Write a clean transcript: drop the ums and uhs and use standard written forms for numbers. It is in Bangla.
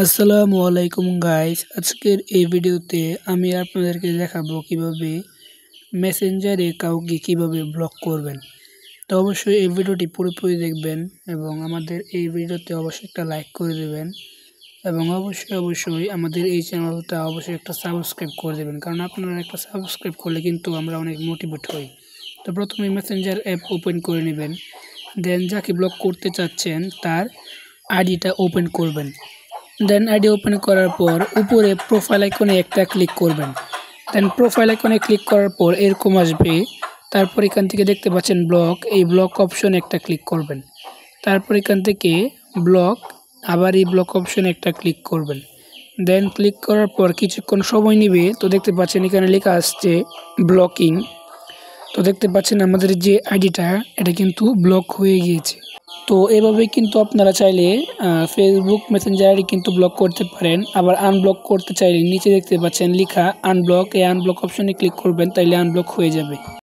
আসসালামু আলাইকুম গাইস, আজকের এই ভিডিওতে আমি আপনাদেরকে দেখাবো কিভাবে মেসেঞ্জারে কাউকে কিভাবে ব্লক করবেন। তো অবশ্যই এই ভিডিওটি পুরোপুরি দেখবেন এবং আমাদের এই ভিডিওতে অবশ্যই একটা লাইক করে দেবেন এবং অবশ্যই আমাদের এই চ্যানেলটা অবশ্যই একটা সাবস্ক্রাইব করে দেবেন, কারণ আপনারা একটা সাবস্ক্রাইব করলে কিন্তু আমরা অনেক মোটিভেট হই। তো প্রথমে মেসেঞ্জার অ্যাপ ওপেন করে নেবেন, দেন যাকে ব্লক করতে চাচ্ছেন তার আইডিটা ওপেন করবেন। দেন আইডি ওপেন করার পর উপরে প্রোফাইল আইকনে একটা ক্লিক করবেন। দেন প্রোফাইল আইকনে ক্লিক করার পর এরকম আসবে, তারপর এখান থেকে দেখতে পাচ্ছেন ব্লক, এই ব্লক অপশনে একটা ক্লিক করবেন। তারপর এখান থেকে ব্লক, আবার এই ব্লক অপশনে একটা ক্লিক করবেন। দেন ক্লিক করার পর কিছুক্ষণ সময় নেবে। তো দেখতে পাচ্ছেন এখানে লেখা আসছে ব্লকিং। তো দেখতে পাচ্ছেন আমাদের যে আইডিটা এটা কিন্তু ব্লক হয়ে গিয়েছে। তো এভাবেই কিন্তু আপনারা চাইলে ফেসবুক মেসেঞ্জার আইডি কিন্তু ব্লক করতে পারেন। আবার আনব্লক করতে চাইলে নিচে দেখতে পাচ্ছেন লেখা আনব্লক, এই আনব্লক অপশনে ক্লিক করবেন, তাইলে আনব্লক হয়ে যাবে।